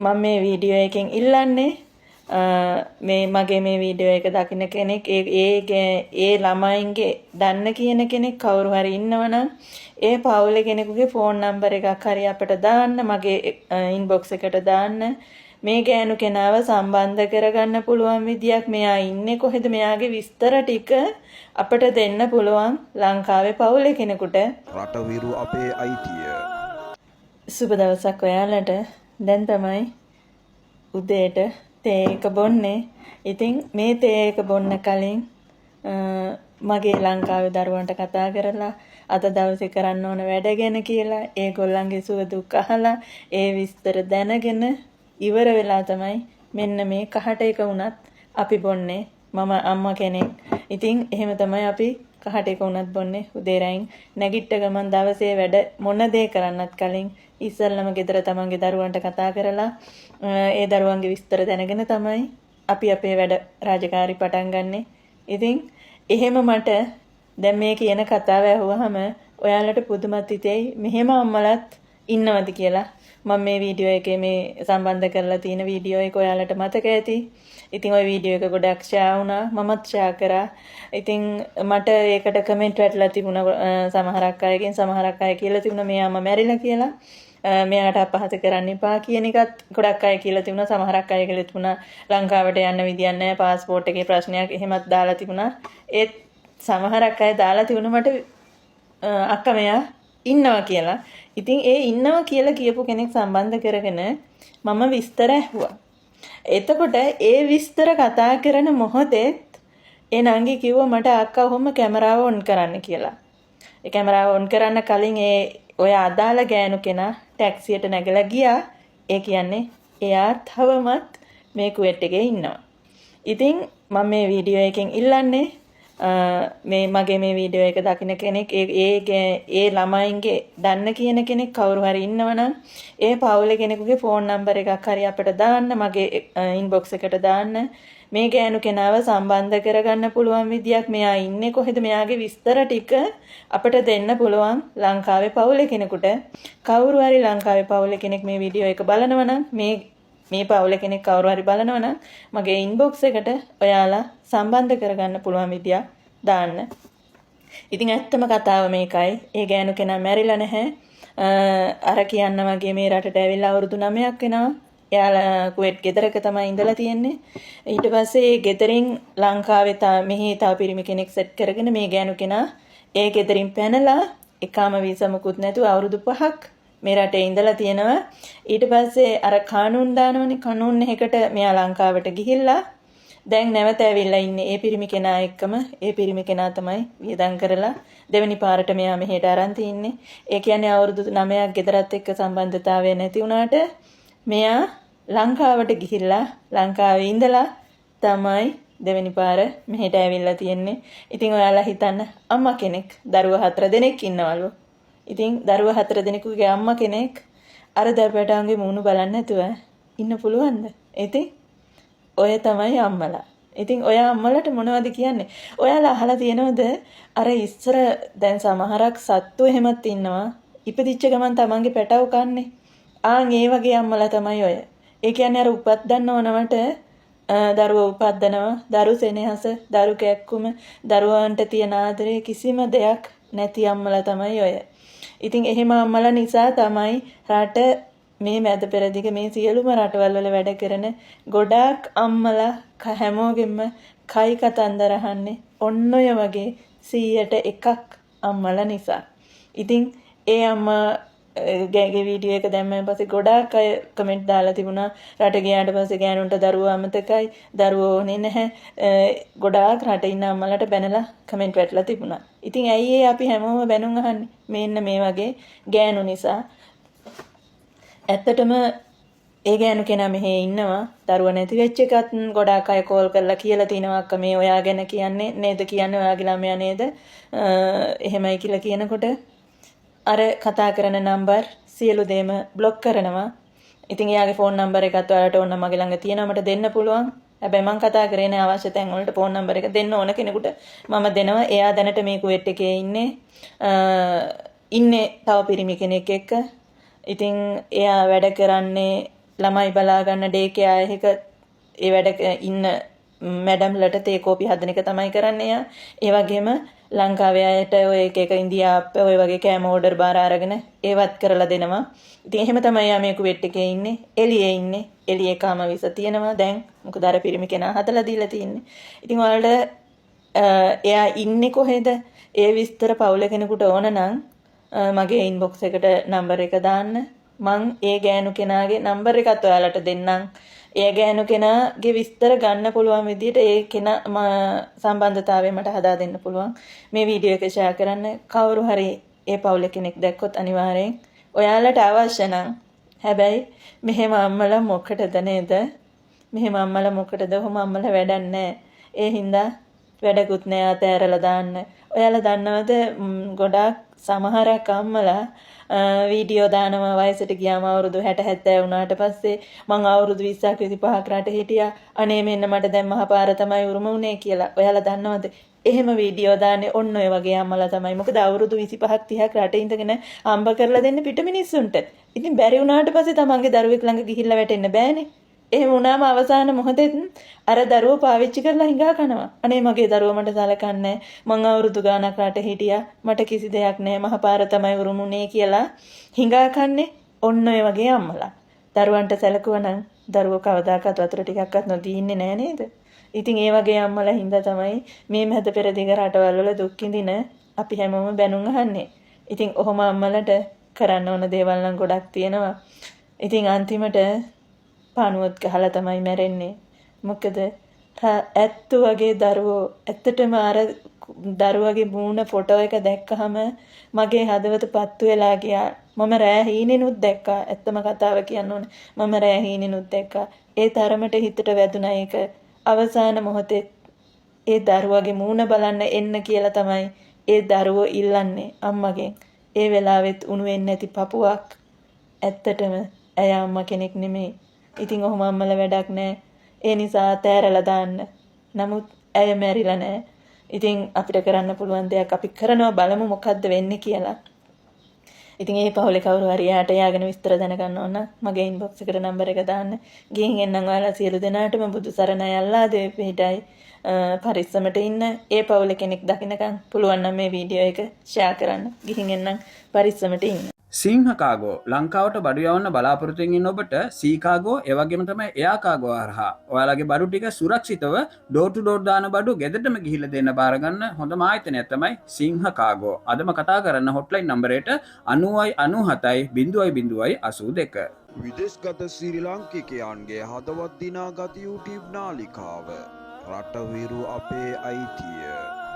මම මේ වීඩියෝ එකෙන් ඉල්ලන්නේ මේ මගේ මේ වීඩියෝ එක දකින්න කෙනෙක් ඒ ළමයින්ගේ දන්න කියන කෙනෙක් කවුරු හරි ඉන්නවනම් ඒ පවුලේ කෙනෙකුගේ ෆෝන් නම්බර් එකක් හරි අපිට දාන්න මගේ ඉන්බොක්ස් එකට දාන්න මේ ගෑනු කෙනාව සම්බන්ධ කරගන්න පුළුවන් විදියක් මෙයා ඉන්නේ කොහෙද මෙයාගේ විස්තර ටික අපිට දෙන්න පුළුවන් ලංකාවේ පවුලේ කෙනෙකුට රටවිරු අපේ අයිතිය සුබ දවසක් ඔයාලට දැන් තමයි උදේට තේ එක බොන්නේ. ඉතින් මේ තේ එක බොන්න කලින් මගේ ලංකාවේ දරුවන්ට කතා කරලා අද දවසේ කරන්න ඕන වැඩ ගැන කියලා ඒගොල්ලන්ගේ සුව දුක් අහලා ඒ විස්තර දැනගෙන ඉවර වෙලා තමයි මෙන්න මේ කහට එක උනත් අපි බොන්නේ. මම අම්මා කෙනෙක්. ඉතින් එහෙම තමයි අපි කහට එක උනත් බොන්නේ උදේ රැයින් නැගිට ගමන් දවසේ වැඩ මොන දේ කරන්නත් කලින් ඉස්සල්ලාම ගෙදර තමන්ගේ දරුවන්ට කතා කරලා ඒ දරුවන්ගේ විස්තර දැනගෙන තමයි අපි අපේ වැඩ රාජකාරි පටන් ගන්නෙ. ඉතින් එහෙම මට දැන් මේ කියන කතාව ඇහුවහම ඔයාලට පුදුමත් හිතෙයි මෙහෙම අම්මලත් ඉන්නවද කියලා. මම මේ වීඩියෝ එකේ මේ සම්බන්ධ කරලා තියෙන වීඩියෝ එක ඔයාලට මතක ඇති. ඉතින් ওই වීඩියෝ එක ගොඩක් ෂෙයා වුණා. මමත් ෂෙයා කරා. ඉතින් මට ඒකට කමෙන්ට් වැටලා තිබුණා සමහරක් අයගෙන් සමහරක් අය කියලා තිබුණා මේ අම්මා මැරිලා කියලා. මෙයාට අපහාස කරන්න එපා කියන එකත් ගොඩක් අය කියලා තිබුණා. සමහරක් අය කියලා තිබුණා ලංකාවට යන්න විදියක් නැහැ. પાස්පෝර්ට් එකේ ප්‍රශ්නයක් එහෙමත් දාලා තිබුණා. ඒත් සමහරක් අය දාලා තිබුණා මට අක්කා මෙයා ඉන්නවා කියලා. ඉතින් ඒ ඉන්නවා කියලා කියපු කෙනෙක් සම්බන්ධ කරගෙන මම විස්තර ඇහුවා. එතකොට ඒ විස්තර කතා කරන මොහොතේ ඒ නංගි කිව්වා මට අක්කා ඔහොම කැමරාව ඔන් කරන්න කියලා. ඒ කැමරාව ඔන් කරන්න කලින් ඔය අදාළ ගෑනු කෙනා ටැක්සියට නැගලා ගියා. ඒ කියන්නේ එයා තවමත් මේ කුවෙට් එකේ ඉන්නවා. ඉතින් මම මේ වීඩියෝ එකෙන් ඉල්ලන්නේ මේ මගේ මේ වීඩියෝ එක දකින්න කෙනෙක් ඒ ළමයින්ගේ දන්න කියන කෙනෙක් කවුරු හරි ඉන්නවනම් ඒ පවුලේ කෙනෙකුගේ ෆෝන් නම්බර් එකක් හරි අපිට දාන්න මගේ ඉන්බොක්ස් එකට දාන්න මේ ගෑනු කෙනාව සම්බන්ධ කරගන්න පුළුවන් විදියක් මෙයා ඉන්නේ කොහෙද මෙයාගේ විස්තර ටික අපිට දෙන්න පුළුවන් ලංකාවේ පවුලේ කෙනෙකුට කවුරු හරි ලංකාවේ පවුලේ කෙනෙක් මේ වීඩියෝ එක බලනවනම් මේ පවුලේ කෙනෙක් කවුරු හරි බලනවනම් මගේ ඉන්බොක්ස් එකට ඔයාලා සම්බන්ධ කරගන්න පුළුවන් විදියක් දාන්න. ඉතින් ඇත්තම කතාව මේකයි. ඒ ගෑනු කෙනා මැරිලා නැහැ. අර කියන්න වගේ මේ රටට ඇවිල්ලා අවුරුදු 9ක් වෙනවා. එයාලා කුවේට් ගෙදරක තමයි ඉඳලා තියෙන්නේ. ඊට පස්සේ ගෙදරින් ලංකාවේ මෙහි තව පිරිමි කෙනෙක් සෙට් කරගෙන මේ ගෑනු කෙනා ඒ ගෙදරින් පැනලා එකාම වීසා මුකුත් නැතුව අවුරුදු 5ක් මේ රටේ ඉඳලා තියෙනවා. ඊට පස්සේ අර කානූන් දානවනේ කානූන් එකකට මෙයා ලංකාවට ගිහිල්ලා දැන් නැවත ඇවිල්ලා ඉන්නේ ඒ පිරිමි කෙනා එක්කම. ඒ පිරිමි කෙනා තමයි වියදම් කරලා දෙවෙනි පාරට මෙයා මෙහෙට අරන් තින්නේ. ඒ කියන්නේ අවුරුදු 9ක් ගෙදරත් එක්ක සම්බන්ධතාවය නැති වුණාට මෙයා ලංකාවට ගිහිල්ලා ලංකාවේ ඉඳලා තමයි දෙවෙනි පාර මෙහෙට ඇවිල්ලා තියෙන්නේ. ඉතින් ඔයාලා හිතන්න අම්මා කෙනෙක් දරුවෝ 4 දෙනෙක් ඉන්නවලු. ඉතින් දරුවෝ 4 දෙනෙකුගේ අම්මා කෙනෙක් අර දරුවටගේ මූණු බලන්න නැතුව ඉන්න පුළුවන්ද? ඉතින් ඔය තමයි අම්මලා. ඉතින් ඔය අම්මලට මොනවද කියන්නේ? ඔයාලා අහලා තියෙනවද අර ඉස්සර දැන් සමහරක් සත්තු එහෙමත් ඉන්නවා. ඉපදිච්ච ගමන් තමන්ගේ පැටව කන්නේ. ඒ වගේ අම්මලා තමයි ඔය. ඒ කියන්නේ අර උපද්දන්න ඕනවට දරුවෝ උපද්දනවා. දරු සෙනෙහස, දරු කැක්කුම, දරුවන්ට තියෙන ආදරේ කිසිම දෙයක් නැති අම්මලා තමයි ඔය. ඉතින් එහෙම අම්මලා නිසා තමයි රට මේ මැද පෙරදිග මේ සියලුම රටවල් වල වැඩ කරන ගොඩාක් අම්මලා හැමෝගෙම කයි කතන්දර අහන්නේ ඔන්න ඔය වගේ 100ට එකක් අම්මලා නිසා. ඉතින් ඒ අම්මා ගෑගේ වීඩියෝ එක දැම්මම පස්සේ ගොඩාක් අය කමෙන්ට් දාලා තිබුණා රට ගියාට පස්සේ ගෑනුන්ට දරුවෝ අමතකයි දරුවෝ ඕනේ නැහැ. ගොඩාක් රටේ ඉන්න අම්මලාට බැනලා කමෙන්ට් වැටලා තිබුණා. ඉතින් ඇයි අපි හැමෝම බැනුම් අහන්නේ? මෙන්න මේ වගේ ගෑනු නිසා. ඇත්තටම ඒ ගෑනු කෙනා මෙහෙ ඉන්නවා. දරුවා නැති වෙච්ච එකත් ගොඩාක් අය කෝල් කරලා කියලා තිනවා අක්ක මේ ඔයා ගැන කියන්නේ නේද කියන්නේ ඔයාගේ ළමයා නේද? එහෙමයි කියලා කියනකොට අර කතා කරන නම්බර් සියලු දේම બ્લોක් කරනවා. ඉතින් එයාගේ ෆෝන් නම්බර් එකත් ඔයාලට ඕන මගේ ළඟ තියෙනවා මට දෙන්න පුළුවන්. හැබැයි මම කතා කරේ නෑ අවශ්‍ය තැන් වලට ෆෝන් නම්බර් එක දෙන්න ඕන කෙනෙකුට මම දෙනවා. එයා දැනට මේ කුවේට් එකේ ඉන්නේ තව පිරිමි කෙනෙක් එක්ක. ඉතින් එයා වැඩ කරන්නේ ළමයි බලා ගන්න ඩේ කෙයා එකක ඒ වැඩ ඉන්න මැඩම්ලට තේ කෝපි හදන එක තමයි කරන්නේ යා. ඒ වගේම ලංකාවේ අයට ඔය එක එක ඉන්දියාප්ප ඔය වගේ කෑම ඕඩර් බාර අරගෙන ඒවත් කරලා දෙනවා. ඉතින් එහෙම තමයි යා මේ කුවෙට් එකේ ඉන්නේ. එළියේ ඉන්නේ. එළියේ කාම විස තියෙනවා දැන්. මොකද අර පිරිමි කෙනා හදලා දීලා තින්නේ. ඉතින් ඔයාලට එයා ඉන්නේ කොහෙද? ඒ විස්තර පවුල කෙනෙකුට ඕන නම් මගේ ඉන්බොක්ස් එකට නම්බර් එක දාන්න. මං ඒ ගෑනු කෙනාගේ නම්බර් එකත් ඔයාලට දෙන්නම්. ඒ ගෑනු කෙනාගේ විස්තර ගන්න පුළුවන් විදිහට ඒ කෙනා සම්බන්ධතාවය මට හදා දෙන්න පුළුවන්. මේ වීඩියෝ එක ෂෙයා කරන්න. කවුරු හරි ඒ පවුලේ කෙනෙක් දැක්කොත් අනිවාර්යෙන් ඔයාලට අවශ්‍ය නම් හැබැයි මෙහෙම අම්මලා මොකටද නේද? මෙහෙම අම්මලා මොකටද? ඔහොම අම්මලා වැඩක් නැහැ. ඒ හින්දා වැඩකුත් නෑ අතෑරලා දාන්න. ඔයාලා දන්නවද ගොඩාක් සමහරක් අම්මලා වීඩියෝ දානවා වයසට ගියාම අවුරුදු 60 70 වුණාට පස්සේ මං අවුරුදු 20ක් 25ක් රට හිටියා. අනේ මෙන්න මට දැන් මහපාර තමයි උරුම වුනේ කියලා. ඔයාලා දන්නවද? එහෙම වීඩියෝ දාන්නේ ඔන්න ඔය වගේ අම්මලා තමයි. මොකද අවුරුදු 25ක් 30ක් රට ඉඳගෙන හම්බ කරලා දෙන්න පිට මිනිස්සුන්ට. ඉතින් බැරි වුණාට පස්සේ තමන්ගේ දරුවෙක් ළඟ ගිහිල්ලා වැටෙන්න බෑනේ. එහෙම වුණාම අවසාන මොහොතේ අර දරුවෝ පාවිච්චි කරලා හිඟා කනවා. අනේ මගේ දරුවා මට සලකන්නේ මං අවුරුදු ගාණක් රට හිටියා. මට කිසි දෙයක් නැහැ. මහපාර තමයි උරුමුනේ කියලා හිඟා කන්නේ ඔන්න ඔය වගේ අම්මලා. දරුවන්ට සැලකුවනම් දරුවෝ කවදාකවත් වතුර ටිකක්වත් නොදී ඉන්නේ නෑ නේද? ඉතින් ඒ වගේ අම්මලා හින්දා තමයි මේ මැද පෙරදිග රටවල් වල දුක් විඳින අපි හැමෝම බැනුම් අහන්නේ. ඉතින් ඔහොම අම්මලට කරන්න ඕන දේවල් නම් ගොඩක් තියෙනවා. ඉතින් අන්තිමට පානුවත් ගහලා තමයි මැරෙන්නේ. මොකද ඇත්තු වගේ දරුවෝ ඇත්තටම අර දරුවගේ මූණ ෆොටෝ එක දැක්කහම මගේ හදවත පත්තු වෙලා ගියා. මම රෑ හීනෙනුත් දැක්කා. ඇත්තම කතාව කියන්න ඕනේ. මම රෑ හීනෙනුත් දැක්කා. ඒ තරමට හිතට වැදුනා ඒක. අවසාන මොහොතේ ඒ දරුවගේ මූණ බලන්න එන්න කියලා තමයි ඒ දරුවෝ ඉල්ලන්නේ අම්මගෙන්. ඒ වෙලාවෙත් උණු වෙන්නේ නැති පපුවක්. ඇත්තටම ඇය අම්මා කෙනෙක් නෙමෙයි. ඉතින් ඔහොම අම්මලා වැඩක් නැහැ. ඒ නිසා තෑරලා දාන්න. නමුත් ඇය මැරිලා නැහැ. ඉතින් අපිට කරන්න පුළුවන් දෙයක් අපි කරනවා බලමු මොකද්ද වෙන්නේ කියලා. ඉතින් මේ පහුලේ කවුරු හරි යාට යාගෙන විස්තර දැනගන්න ඕන මගේ ඉන්බොක්ස් එකට නම්බර එක දාන්න. ගිහින් එන්නම් ඔයාලා සියලු දෙනාටම බුදු සරණයි අල්ලා දෙවි පිහිටයි පරිස්සමට ඉන්න. ඒ පවුලේ කෙනෙක් දකින්නකම් පුළුවන් නම් මේ වීඩියෝ එක ෂෙයා කරන්න. ගිහින් එන්නම් පරිස්සමට ඉන්න. සිංහ කාගෝ ලංකාවට බඩු යවන්න බලාපොරොත්තුෙන් ඉන්න ඔබට සී කාගෝ ඒ වගේම තමයි එයා කාගෝ හරහා ඔයාලගේ බඩු ටික සුරක්ෂිතව ඩෝර් ටු ඩෝර් දාන බඩු ගෙදරටම ගිහිල්ලා දෙන්න බාර ගන්න හොඳම ආයතනය තමයි සිංහ කාගෝ. අදම කතා කරන්න හොට්ලයින් නම්බරයට 9097 0.82. විදේශගත ශ්‍රී ලාංකිකයන්ගේ හදවත් දිනාගත YouTube නාලිකාව රටවිරු අපේ අයිතිය